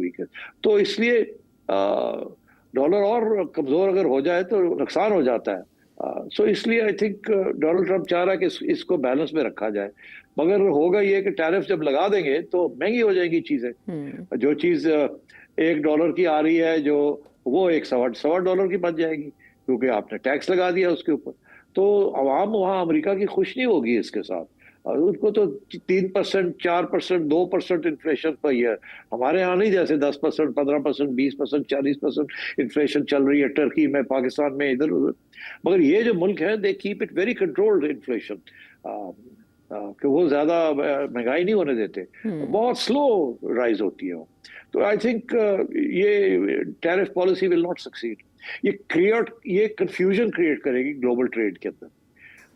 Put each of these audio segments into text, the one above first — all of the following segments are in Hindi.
वीक है। तो इसलिए डॉलर और कमजोर अगर हो जाए तो नुकसान हो जाता है। सो इसलिए आई थिंक डोनाल्ड ट्रंप चाह रहा है कि इसको बैलेंस में रखा जाए। मगर होगा ये कि टैरिफ जब लगा देंगे तो महंगी हो जाएगी चीजें। जो चीज $1 की आ रही है जो वो एक सवा डॉलर की बन जाएगी, क्योंकि आपने टैक्स लगा दिया उसके ऊपर। तो अवाम वहां अमेरिका की खुश नहीं होगी इसके साथ। और उनको तो 3%, 4%, 2% इन्फ्लेशन पर ईयर। हमारे यहाँ नहीं जैसे 10%, 15%, 20%, 40% इन्फ्लेशन चल रही है टर्की में, पाकिस्तान में, इधर उधर। मगर ये जो मुल्क है they keep it very controlled inflation, कि वो ज्यादा महंगाई नहीं होने देते। बहुत स्लो राइज होती है वो। तो आई थिंक ये tariff policy will not succeed. ये कंफ्यूजन क्रिएट करेगी ग्लोबल ट्रेड के अंदर।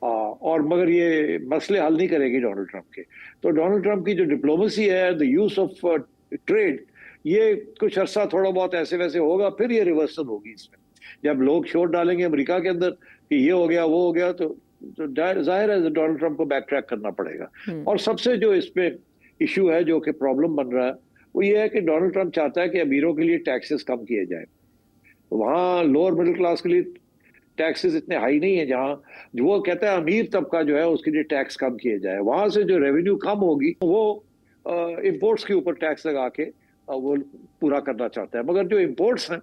और मगर ये मसले हल नहीं करेगी डोनाल्ड ट्रंप के। तो डोनाल्ड ट्रंप की जो डिप्लोमेसी है, द यूज ऑफ ट्रेड, ये कुछ अरसा थोड़ा बहुत ऐसे वैसे होगा, फिर ये रिवर्सल होगी इसमें। जब लोग शोर डालेंगे अमेरिका के अंदर कि ये हो गया वो हो गया, तो जाहिर है डोनाल्ड ट्रंप को बैक ट्रैक करना पड़ेगा। और सबसे जो इसमें इशू है, जो कि प्रॉब्लम बन रहा है, वो ये है कि डोनाल्ड ट्रंप चाहता है कि अमीरों के लिए टैक्सेस कम किए जाए। वहाँ लोअर मिडिल क्लास के लिए टैक्सेस इतने हाई नहीं है। जहाँ जो वो कहता है अमीर तबका जो है उसके लिए टैक्स कम किए जाए। वहां से जो रेवेन्यू कम होगी वो इंपोर्ट्स के ऊपर टैक्स लगा के वो पूरा करना चाहता है। मगर जो इंपोर्ट्स हैं,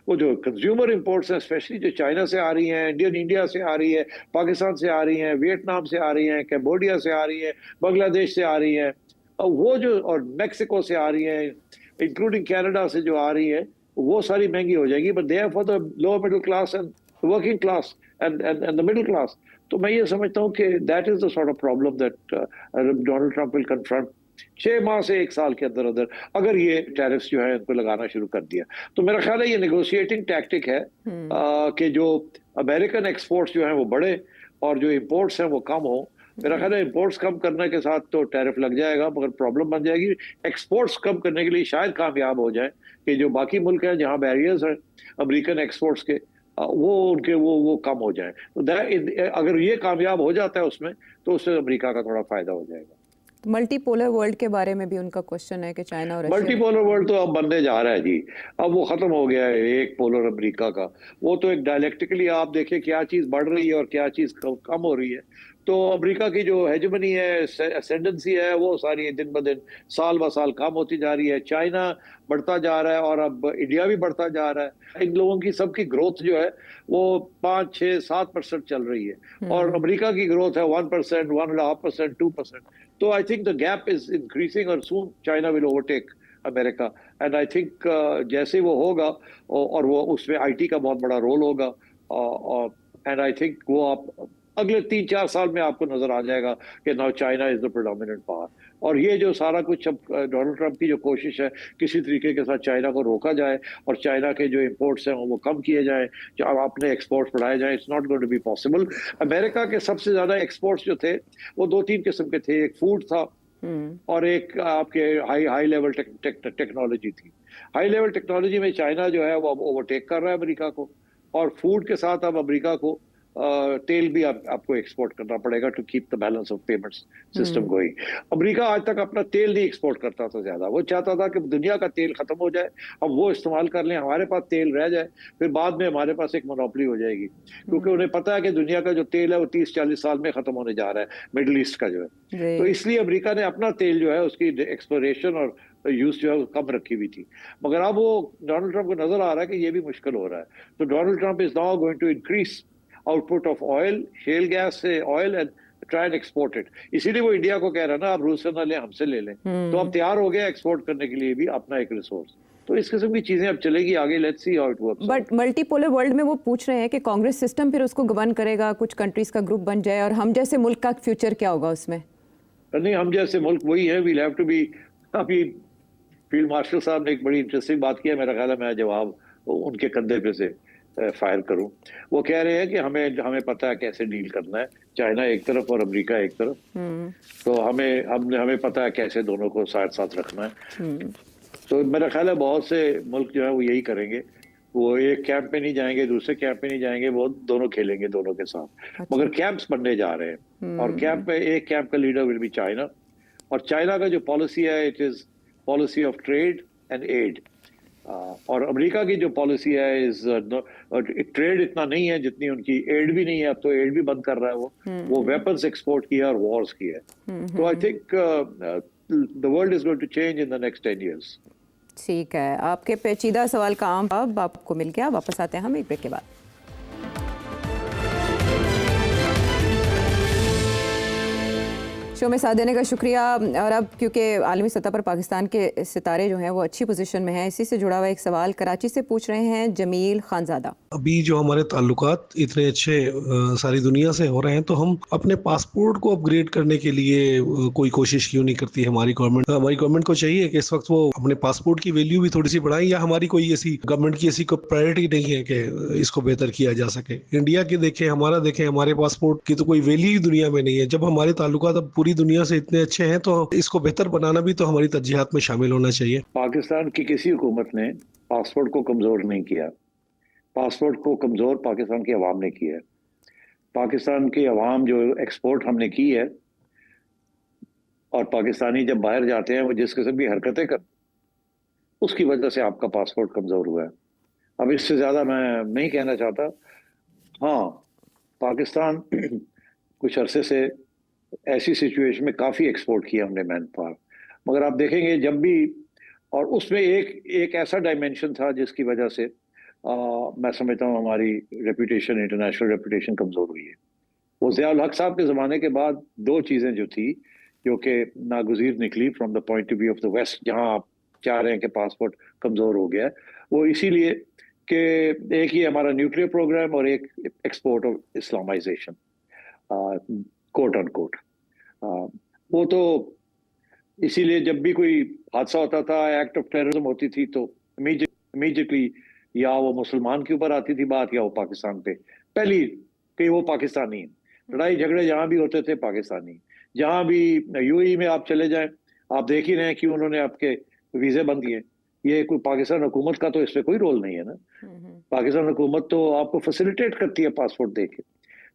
वो जो कंज्यूमर इंपोर्ट्स हैं, स्पेशली जो चाइना से आ रही हैं, इंडिया से आ रही है, पाकिस्तान से आ रही हैं, वियतनाम से आ रही हैं, कैम्बोडिया से आ रही है, बांग्लादेश से आ रही हैं, और वो जो और मेक्सिको से आ रही हैं, इंक्लूडिंग कनाडा से जो आ रही है, वो सारी महंगी हो जाएगी। But they are for the lower middle class and working class and the middle class. तो मैं ये समझता हूँ कि that is the sort of problem that Donald Trump will confront 6 माह से 1 साल के अंदर अंदर, अगर ये टैरिफ्स जो है इनको लगाना शुरू कर दिया। तो मेरा ख्याल है ये नेगोशिएटिंग टैक्टिक है कि जो अमेरिकन एक्सपोर्ट्स जो हैं वो बढ़े और जो इंपोर्ट्स हैं वो कम हो। मेरा ख्याल है इंपोर्ट्स कम करने के साथ तो टैरिफ लग जाएगा, मगर प्रॉब्लम बन जाएगी। एक्सपोर्ट्स कम करने के लिए शायद कामयाब हो जाए कि जो बाकी मुल्क हैं जहां बैरियर्स हैं अमेरिकन एक्सपोर्ट्स के, वो उनके वो कम हो जाए। तो अगर ये कामयाब हो जाता है उसमें, तो उससे अमेरिका का थोड़ा फायदा हो जाएगा। मल्टीपोलर वर्ल्ड के बारे में भी उनका क्वेश्चन है कि चाइना और रशिया। मल्टीपोलर वर्ल्ड तो अब बनने जा रहा है जी। अब वो खत्म हो गया है एक पोलर अमेरिका का। वो तो एक डायलेक्टिकली आप देखिए क्या चीज बढ़ रही है और क्या चीज कम हो रही है। तो अमेरिका की जो हेजेमनी है, एसेंडेंसी है, वो सारी दिन ब दिन साल ब साल कम होती जा रही है। चाइना बढ़ता जा रहा है और अब इंडिया भी बढ़ता जा रहा है। इन लोगों की सबकी ग्रोथ जो है वो 5, 6, 7% चल रही है, और अमेरिका की ग्रोथ है 1%, 1.5%, 2%। तो I think the gap is increasing और soon China will overtake America. And I think जैसे वो होगा और वो उसमें आईटी का बहुत बड़ा रोल होगा, एंड आई थिंक वो आप अगले 3-4 साल में आपको नजर आ जाएगा कि now China is the predominant power. और ये जो सारा कुछ अब डोनाल्ड ट्रंप की जो कोशिश है किसी तरीके के साथ चाइना को रोका जाए और चाइना के जो इंपोर्ट्स हैं वो कम किए जाए, जो अब अपने एक्सपोर्ट्स बढ़ाए जाए, it's not going to be possible. America के सबसे ज्यादा एक्सपोर्ट्स जो थे वो 2-3 किस्म के थे। एक फूड था और एक आपके हाई लेवल टेक्नोलॉजी थी। हाई लेवल टेक्नोलॉजी में चाइना जो है वो अब ओवरटेक कर रहा है अमेरिका को, और फूड के साथ अब अमेरिका को तेल भी आपको एक्सपोर्ट करना पड़ेगा to keep the balance of payments system going. America आज तक अपना तेल नहीं एक्सपोर्ट करता था ज्यादा। वो चाहता था कि दुनिया का तेल खत्म हो जाए, अब वो इस्तेमाल कर लें, हमारे पास तेल रह जाए, फिर बाद में हमारे पास एक मोनोपोली हो जाएगी। क्योंकि उन्हें पता है कि दुनिया का जो तेल है वो 30-40 साल में खत्म होने जा रहा है, मिडिल ईस्ट का जो है। तो इसलिए अमेरिका ने अपना तेल जो है उसकी एक्सप्लोरेशन और यूज जो है कम रखी हुई थी। मगर अब वो डोनाल्ड ट्रंप को नजर आ रहा है कि ये भी मुश्किल हो रहा है। तो Donald Trump is now going to increase output of oil, shale gas से oil, and try and export it. इसीलिए वो इंडिया को कह रहा है ना, आप रूस से ना ले, हमसे ले लें। तो अब तैयार हो गया एक्सपोर्ट करने के लिए भी अपना एक रिसोर्स। तो इस किस्म की चीजें अब चलेगी आगे। Let's see how it works. But multipolar world में वो पूछ रहे हैं कि कांग्रेस सिस्टम फिर उसको गवर्न करेगा, कुछ कंट्रीज का ग्रुप बन जाए, और हम जैसे मुल्क का फ्यूचर क्या होगा उसमें? नहीं, हम जैसे मुल्क वही है, वील हैव टू बी। अभी फील्ड मार्शल साहब ने एक बड़ी इंटरेस्टिंग बात की है, मेरा ख्याल है मैं जवाब उनके कंधे पे से फायर करूं। वो कह रहे हैं कि हमें पता है कैसे डील करना है, चाइना एक तरफ और अमेरिका एक तरफ। तो हमें पता है कैसे दोनों को साथ साथ रखना है। तो मेरा ख्याल है बहुत से मुल्क जो है वो यही करेंगे। वो एक कैंप पे नहीं जाएंगे, दूसरे कैंप पे नहीं जाएंगे, वो दोनों खेलेंगे दोनों के साथ। मगर कैंप्स बनने जा रहे हैं, और कैंप में एक कैंप का लीडर विल बी चाइना। और चाइना का जो पॉलिसी है, it is policy of trade and aid. और अमेरिका की जो पॉलिसी है इज ट्रेड इतना नहीं है जितनी उनकी एड भी नहीं है, अब तो एड भी बंद कर रहा है वो वेपन्स एक्सपोर्ट किया और वॉर्स की है। तो I think the world is going to change in the next 10 years। ठीक है, आपके पेचीदा सवाल का आम जवाब आपको मिल गया। वापस आते हैं हम एक ब्रेक के बाद। शो में साथ देने का शुक्रिया। और अब क्योंकि आलमी सतह पर पाकिस्तान के सितारे जो हैं वो अच्छी पोजीशन में हैं, इसी से जुड़ा हुआ एक सवाल कराची से पूछ रहे हैं जमील खानजादा। अभी जो हमारे ताल्लुकात इतने अच्छे सारी दुनिया से हो रहे हैं, तो हम अपने पासपोर्ट को अपग्रेड करने के लिए कोई कोशिश क्यों नहीं करती हमारी गवर्नमेंट? हमारी गवर्नमेंट को चाहिए कि इस वक्त वो अपने पासपोर्ट की वैल्यू भी थोड़ी सी बढ़ाएं, या हमारी कोई ऐसी गवर्नमेंट की ऐसी कोई प्रायोरिटी नहीं है कि इसको बेहतर किया जा सके? इंडिया की देखें, हमारा देखें, हमारे पासपोर्ट की तो कोई वैल्यू ही दुनिया में नहीं है। जब हमारे ताल्लुकात अब पूरी दुनिया से इतने अच्छे हैं, तो इसको बेहतर बनाना भी तो हमारी तरजीहात में शामिल होना चाहिए। पाकिस्तान की किसी हुकूमत ने पासपोर्ट को कमजोर नहीं किया। पासपोर्ट को कमजोर पाकिस्तान की अवाम ने किया है। पाकिस्तान की अवाम जो एक्सपोर्ट हमने की है, और पाकिस्तानी जब बाहर जाते हैं वो जिस किस्म की हरकतें कर, उसकी वजह से आपका पासपोर्ट कमजोर हुआ है। अब इससे ज्यादा मैं नहीं कहना चाहता। हाँ, पाकिस्तान कुछ अरसे से ऐसी सिचुएशन में काफी एक्सपोर्ट किया हमने मैन पावर, मगर आप देखेंगे जब भी, और उसमें एक ऐसा डायमेंशन था जिसकी वजह से मैं समझता हूँ हमारी रेपुटेशन, इंटरनेशनल रेपुटेशन कमजोर हुई है। वो ज़िया-उल हक साहब के ज़माने के बाद दो चीज़ें जो थी जो कि नागुज़ीर निकली from the point of view of the west, जहाँ आप चाह रहे हैं कि पासपोर्ट कमज़ोर हो गया है, वो इसीलिए कि एक ही हमारा न्यूक्लियर प्रोग्राम और एक export of Islamisation, quote unquote. वो तो इसीलिए जब भी कोई हादसा होता था, एक्ट ऑफ टेररिज्म होती थी, तो इमीडिएटली या वो मुसलमान के ऊपर आती थी बात, या वो पाकिस्तान पे पहली कि वो पाकिस्तानी है। लड़ाई झगड़े जहां भी होते थे पाकिस्तानी। जहां भी यूएई में आप चले जाएं, आप देख ही रहे हैं कि उन्होंने आपके वीजे बंद किए। ये कोई पाकिस्तान हुकूमत का तो इसमें कोई रोल नहीं है ना। पाकिस्तान हुकूमत तो आपको फैसिलिटेट करती है पासपोर्ट दे के।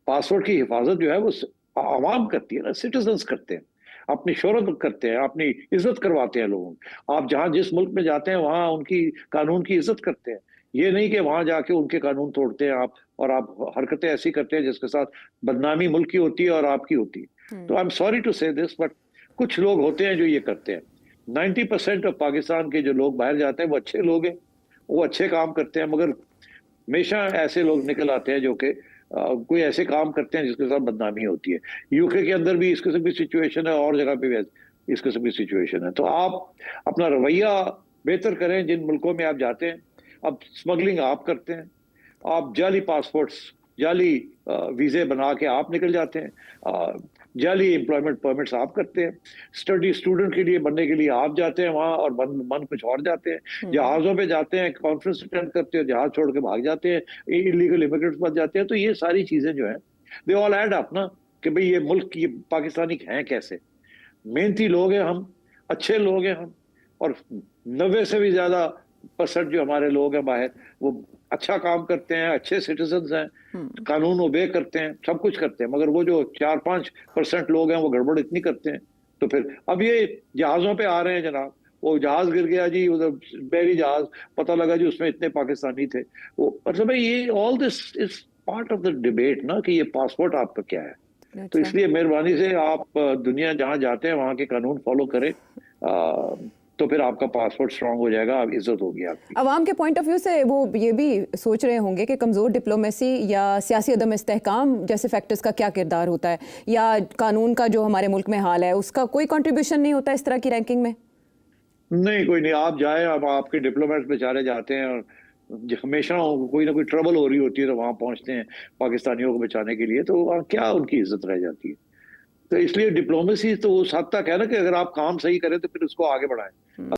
पासपोर्ट की हिफाजत जो है वो आवाम करती है ना, सिटीजन्स करते हैं, अपनी शोहरत करते हैं, अपनी इज्जत करवाते हैं लोगों। आप जहां जिस मुल्क में जाते हैं वहां उनकी कानून की इज्जत करते हैं। ये नहीं कि वहां जाके उनके कानून तोड़ते हैं आप, और आप हरकतें ऐसी करते हैं जिसके साथ बदनामी मुल्क की होती है और आपकी होती है। तो आई एम सॉरी टू से दिस, बट कुछ लोग होते हैं जो ये करते हैं। 90% ऑफ पाकिस्तान के जो लोग बाहर जाते हैं वो अच्छे लोग हैं, वो अच्छे काम करते हैं, मगर हमेशा ऐसे लोग निकल आते हैं जो कि कोई ऐसे काम करते हैं जिसके साथ बदनामी होती है। यूके के अंदर भी इस किस्म की सिचुएशन है, और जगह पे भी इस किस्म की सिचुएशन है। तो आप अपना रवैया बेहतर करें जिन मुल्कों में आप जाते हैं। अब स्मगलिंग आप करते हैं, आप जाली पासपोर्ट्स, जाली वीजे बना के आप निकल जाते हैं, जाली एम्प्लॉयमेंट परमिट्स आप करते हैं, स्टूडेंट के लिए बनने के लिए आप जाते हैं वहां और मन कुछ और जाते हैं। जहाजों पे जाते हैं, कॉन्फ्रेंस अटेंड करते हैं, जहाज छोड़ के भाग जाते हैं, इलीगल इमिग्रेंट्स बन जाते हैं। तो ये सारी चीजें जो है दे ऑल ऐड अप ना, कि भाई ये मुल्क ये पाकिस्तानी हैं कैसे। मेहनती लोग हैं हम, अच्छे लोग हैं हम, और 90 से भी ज्यादा % जो हमारे लोग हैं बाहर, वो अच्छा काम करते हैं, अच्छे सिटीजन्स हैं, कानून ओबे करते हैं, सब कुछ करते हैं। मगर वो जो 4-5% लोग हैं वो गड़बड़ इतनी करते हैं। तो फिर अब ये जहाजों पे आ रहे हैं जनाब, वो जहाज गिर गया जी, उधर बहरी जहाज, पता लगा जी उसमें इतने पाकिस्तानी थे। वो मतलब ये all this is part of the debate ना, कि ये पासपोर्ट आपका क्या है। तो इसलिए मेहरबानी से आप दुनिया जहां जाते हैं वहां के कानून फॉलो करें, तो फिर आपका पासपोर्ट स्ट्रांग हो जाएगा, इज्जत होगी आपकी। अवाम के पॉइंट ऑफ व्यू से वो ये भी सोच रहे होंगे कि कमज़ोर डिप्लोमेसी या सियासी अदम इस्तेहकाम जैसे फैक्टर्स का क्या किरदार होता है, या कानून का जो हमारे मुल्क में हाल है उसका कोई कंट्रीब्यूशन नहीं होता इस तरह की रैंकिंग में? नहीं, कोई नहीं। आप जाए, अब आपके डिप्लोमेट्स बेचारे जाते हैं और हमेशा कोई ना कोई ट्रबल हो रही होती है, तो वहां पहुंचते हैं पाकिस्तानियों को बचाने के लिए, तो क्या उनकी इज्जत रह जाती है। तो इसलिए डिप्लोमेसी तो उस हद तक है ना कि अगर आप काम सही करें तो फिर उसको आगे बढ़ाएं।